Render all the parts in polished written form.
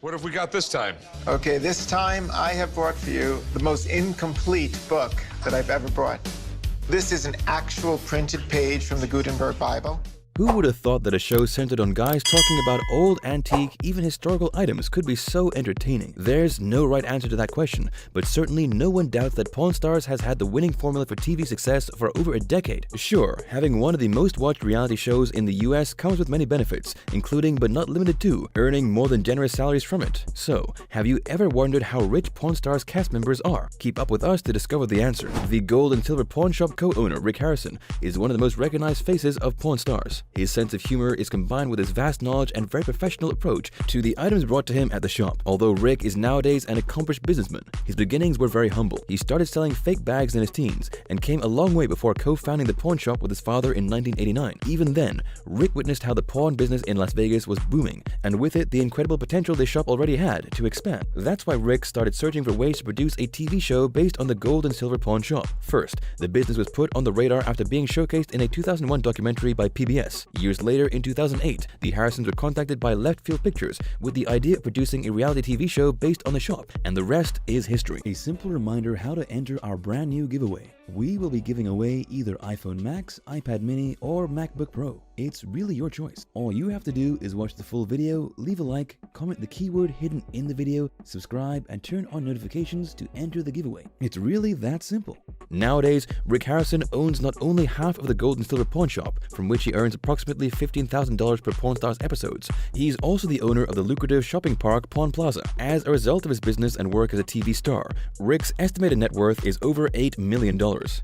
What have we got this time? Okay, this time I have brought for you the most incomplete book that I've ever brought. This is an actual printed page from the Gutenberg Bible. Who would have thought that a show centered on guys talking about old, antique, even historical items could be so entertaining? There's no right answer to that question, but certainly no one doubts that Pawn Stars has had the winning formula for TV success for over a decade. Sure, having one of the most watched reality shows in the US comes with many benefits, including but not limited to earning more than generous salaries from it. So, have you ever wondered how rich Pawn Stars cast members are? Keep up with us to discover the answer. The gold and silver pawn shop co-owner Rick Harrison is one of the most recognized faces of Pawn Stars. His sense of humor is combined with his vast knowledge and very professional approach to the items brought to him at the shop. Although Rick is nowadays an accomplished businessman, his beginnings were very humble. He started selling fake bags in his teens and came a long way before co-founding the pawn shop with his father in 1989. Even then, Rick witnessed how the pawn business in Las Vegas was booming, and with it, the incredible potential the shop already had to expand. That's why Rick started searching for ways to produce a TV show based on the gold and silver pawn shop. First, the business was put on the radar after being showcased in a 2001 documentary by PBS. Years later, in 2008, the Harrisons were contacted by Left Field Pictures with the idea of producing a reality TV show based on the shop, and the rest is history. A simple reminder how to enter our brand new giveaway. We will be giving away either iPhone Max, iPad mini, or MacBook Pro. It's really your choice. All you have to do is watch the full video, leave a like, comment the keyword hidden in the video, subscribe, and turn on notifications to enter the giveaway. It's really that simple. Nowadays, Rick Harrison owns not only half of the gold and silver pawn shop, from which he earns approximately $15,000 per Pawn Stars episodes. He's also the owner of the lucrative shopping park Pawn Plaza. As a result of his business and work as a TV star, Rick's estimated net worth is over $8 million.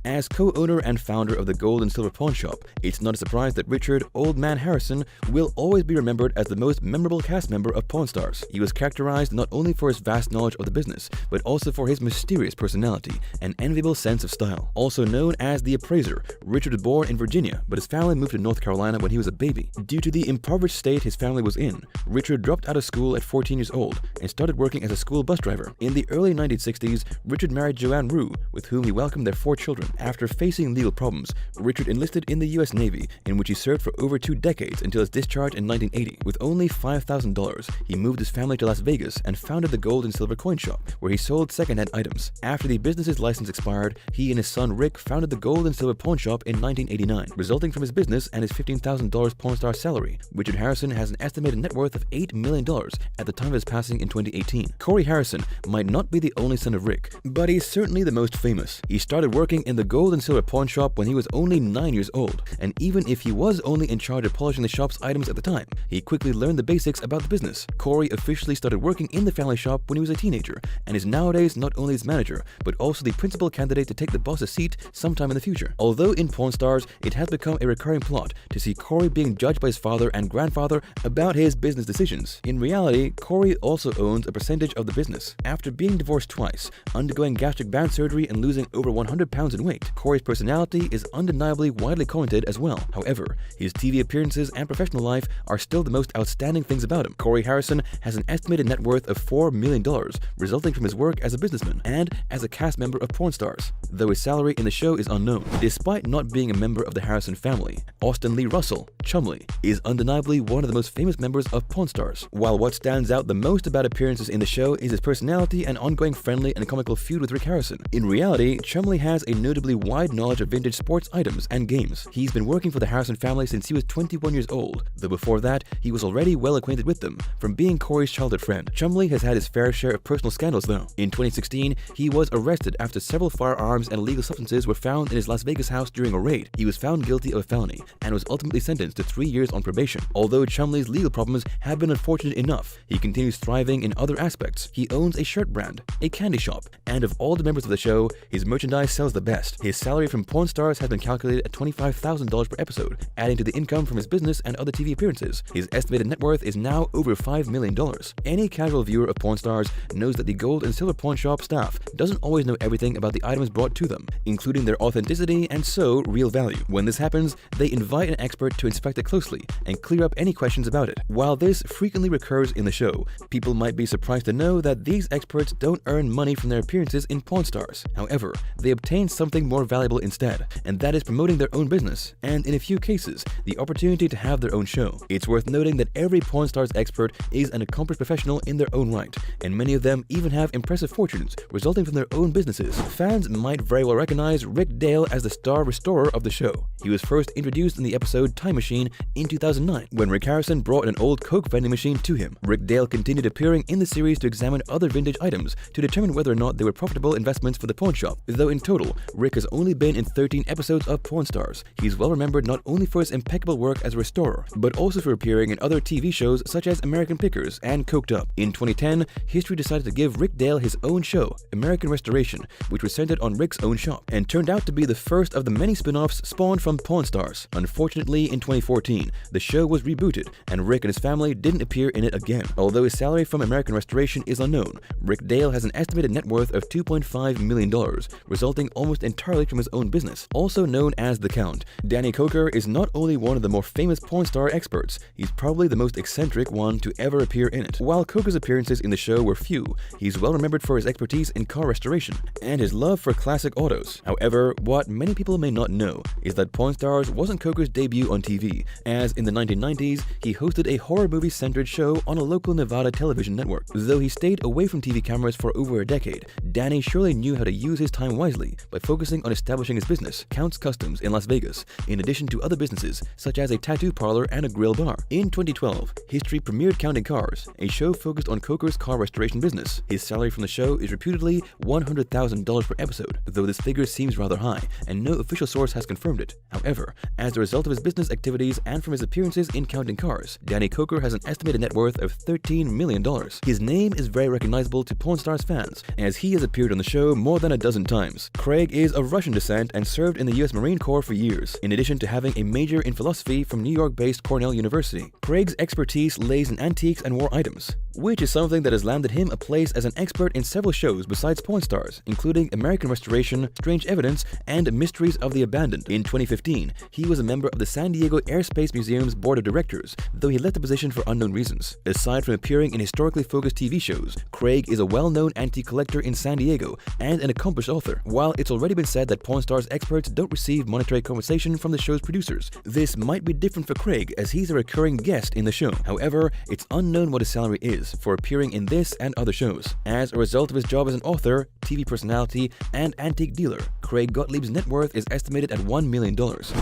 As co-owner and founder of the gold and silver pawn shop, it's not a surprise that Richard "Old Man" Harrison will always be remembered as the most memorable cast member of Pawn Stars. He was characterized not only for his vast knowledge of the business, but also for his mysterious personality and enviable sense of style. Also known as the Appraiser, Richard was born in Virginia, but his family moved to North Carolina when he was a baby. Due to the impoverished state his family was in, Richard dropped out of school at 14 years old and started working as a school bus driver. In the early 1960s, Richard married Joanne Rue, with whom he welcomed their 4 children. After facing legal problems, Richard enlisted in the US Navy, in which he served for over 2 decades until his discharge in 1980. With only $5,000, he moved his family to Las Vegas and founded the gold and silver coin shop, where he sold secondhand items. After the business's license expired, he and his son Rick founded the gold and silver pawn shop in 1989. Resulting from his business and his $15,000 Pawn Star salary, Richard Harrison has an estimated net worth of $8 million at the time of his passing in 2018. Corey Harrison might not be the only son of Rick, but he's certainly the most famous. He started working in the gold and silver pawn shop when he was only 9 years old, and even if he was only in charge of polishing the shop's items at the time, he quickly learned the basics about the business. Corey officially started working in the family shop when he was a teenager, and is nowadays not only its manager, but also the principal candidate to take the boss's seat sometime in the future. Although in Pawn Stars, it has become a recurring plot to see Corey being judged by his father and grandfather about his business decisions. In reality, Corey also owns a percentage of the business. After being divorced twice, undergoing gastric band surgery, and losing over 100 pounds in weight, Corey's personality is undeniably widely commented as well. However, his TV appearances and professional life are still the most outstanding things about him. Corey Harrison has an estimated net worth of $4 million, resulting from his work as a businessman and as a cast member of Pawn Stars, though his salary in the show is unknown. Despite not being a member of the Harrison family, Austin Lee Russell, Chumlee, is undeniably one of the most famous members of Pawn Stars. While what stands out the most about appearances in the show is his personality and ongoing friendly and comical feud with Rick Harrison, in reality, Chumlee has a notably wide knowledge of vintage sports items and games. He's been working for the Harrison family since he was 21 years old, though before that, he was already well acquainted with them, from being Corey's childhood friend. Chumlee has had his fair share of personal scandals though. In 2016, he was arrested after several firearms and illegal substances were found in his Las Vegas house during a raid. He was found guilty of a felony and was ultimately sentenced to 3 years on probation. Although Chumlee's legal problems have been unfortunate enough, he continues thriving in other aspects. He owns a shirt brand, a candy shop, and of all the members of the show, his merchandise sells the best. His salary from Pawn Stars has been calculated at $25,000 per episode, adding to the income from his business and other TV appearances. His estimated net worth is now over $5 million. Any casual viewer of Pawn Stars knows that the gold and silver pawn shop staff doesn't always know everything about the items brought to them, including their authenticity and so real value. When this happens, they invite an expert expert to inspect it closely and clear up any questions about it. While this frequently recurs in the show, people might be surprised to know that these experts don't earn money from their appearances in Pawn Stars. However, they obtain something more valuable instead, and that is promoting their own business, and in a few cases, the opportunity to have their own show. It's worth noting that every Pawn Stars expert is an accomplished professional in their own right, and many of them even have impressive fortunes resulting from their own businesses. Fans might very well recognize Rick Dale as the star restorer of the show. He was first introduced in the episode Time Machine in 2009, when Rick Harrison brought an old Coke vending machine to him. Rick Dale continued appearing in the series to examine other vintage items to determine whether or not they were profitable investments for the pawn shop. Though in total, Rick has only been in 13 episodes of Pawn Stars, he's well remembered not only for his impeccable work as a restorer, but also for appearing in other TV shows such as American Pickers and Coked Up. In 2010, History decided to give Rick Dale his own show, American Restoration, which was centered on Rick's own shop, and turned out to be the first of the many spin-offs spawned from Pawn Stars. Unfortunately, in 2014, the show was rebooted, and Rick and his family didn't appear in it again. Although his salary from American Restoration is unknown, Rick Dale has an estimated net worth of $2.5 million, resulting almost entirely from his own business. Also known as The Count, Danny Coker is not only one of the more famous Pawn Star experts, he's probably the most eccentric one to ever appear in it. While Coker's appearances in the show were few, he's well remembered for his expertise in car restoration and his love for classic autos. However, what many people may not know is that Pawn Stars wasn't Coker's debut on TV, as in the 1990s, he hosted a horror movie-centered show on a local Nevada television network. Though he stayed away from TV cameras for over a decade, Danny surely knew how to use his time wisely by focusing on establishing his business, Count's Customs in Las Vegas, in addition to other businesses such as a tattoo parlor and a grill bar. In 2012, History premiered Counting Cars, a show focused on Coker's car restoration business. His salary from the show is reputedly $100,000 per episode, though this figure seems rather high, and no official source has confirmed it. However, as a result of his business activities and from his appearances in Counting Cars, Danny Coker has an estimated net worth of $13 million. His name is very recognizable to Pawn Stars fans, as he has appeared on the show more than a dozen times. Craig is of Russian descent and served in the US Marine Corps for years, in addition to having a major in philosophy from New York-based Cornell University. Craig's expertise lays in antiques and war items, which is something that has landed him a place as an expert in several shows besides Pawn Stars, including American Restoration, Strange Evidence, and Mysteries of the Abandoned. In 2015, he was a member of the San Diego Airspace Museum's board of directors, though he left the position for unknown reasons. Aside from appearing in historically focused TV shows, Craig is a well-known antique collector in San Diego and an accomplished author. While it's already been said that Pawn Stars experts don't receive monetary compensation from the show's producers, this might be different for Craig as he's a recurring guest in the show. However, it's unknown what his salary is for appearing in this and other shows. As a result of his job as an author, TV personality, and antique dealer, Craig Gottlieb's net worth is estimated at $1 million.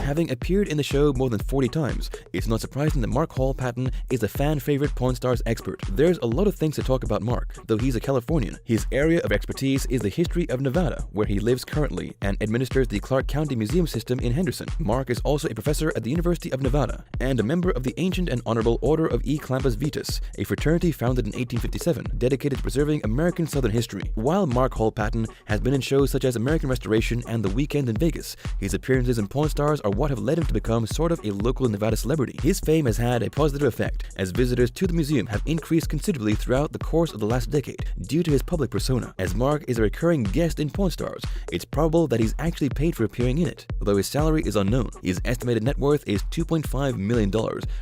Having appeared in the show more than 40 times, it's not surprising that Mark Hall Patton is a fan-favorite Pawn Stars expert. There's a lot of things to talk about Mark, though he's a Californian. His area of expertise is the history of Nevada, where he lives currently and administers the Clark County Museum System in Henderson. Mark is also a professor at the University of Nevada and a member of the Ancient and Honorable Order of E. Clampus Vetus, a fraternity founded in 1857, dedicated to preserving American Southern history. While Mark Hall Patton has been in shows such as American Restoration and The Weekend in Vegas, his appearances in Pawn Stars are what have led him to become sort of a local Nevada celebrity. His fame has had a positive effect, as visitors to the museum have increased considerably throughout the course of the last decade due to his public persona. As Mark is a recurring guest in Pawn Stars, it's probable that he's actually paid for appearing in it, although his salary is unknown. His estimated net worth is $2.5 million,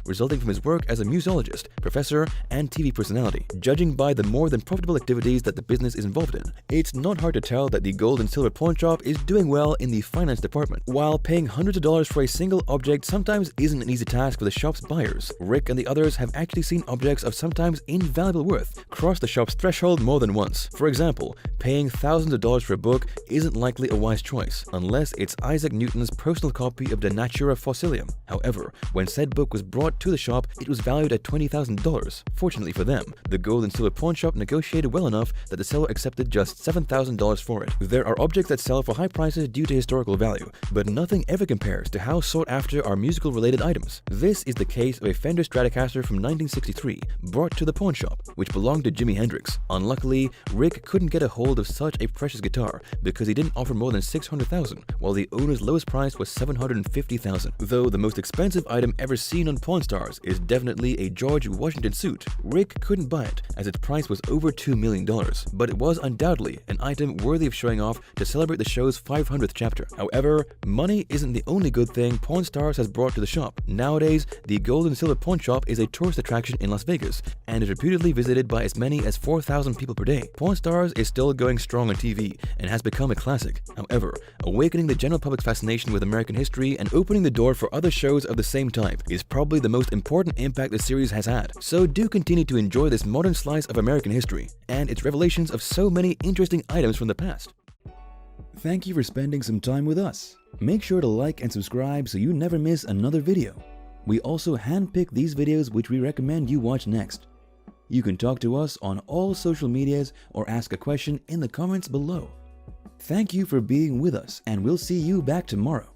resulting from his work as a museologist, professor, and TV personality. Judging by the more than profitable activities that the business is involved in, it's not hard to tell that the gold and silver pawn shop is doing well in the finance department. While paying hundreds of dollars for a single object sometimes isn't an easy task for the shop's buyers, Rick and the others have actually seen objects of sometimes invaluable worth cross the shop's threshold more than once. For example, paying thousands of dollars for a book isn't likely a wise choice, unless it's Isaac Newton's personal copy of De Natura Fossilium. However, when said book was brought to the shop, it was valued at $20,000. Fortunately for them, the gold and silver pawn shop negotiated well enough that the seller accepted just $7,000 for it. There are objects that sell for high prices due to historical value, but nothing ever compares to how sought after are musical-related items. This is the case of a Fender Stratocaster from 1963, brought to the pawn shop, which belonged to Jimi Hendrix. Unluckily, Rick couldn't get a hold of such a precious guitar because he didn't offer more than $600,000, while the owner's lowest price was $750,000. Though the most expensive item ever seen on Pawn Stars is definitely a George Washington suit, Rick couldn't buy it as its price was over $2 million, but it was undoubtedly an item worthy of showing off to celebrate the show's 500th chapter. However, money isn't the only good thing Pawn Stars has brought to the shop. Nowadays, the Gold and Silver Pawn Shop is a tourist attraction in Las Vegas and is reputedly visited by as many as 4,000 people per day. Pawn Stars is still going strong on TV and has become a classic. However, awakening the general public's fascination with American history and opening the door for other shows of the same type is probably the most important impact the series has had. So do continue to enjoy this modern slice of American history and its revelations of so many interesting items from the past. Thank you for spending some time with us. Make sure to like and subscribe so you never miss another video. We also handpick these videos which we recommend you watch next. You can talk to us on all social medias or ask a question in the comments below. Thank you for being with us, and we'll see you back tomorrow.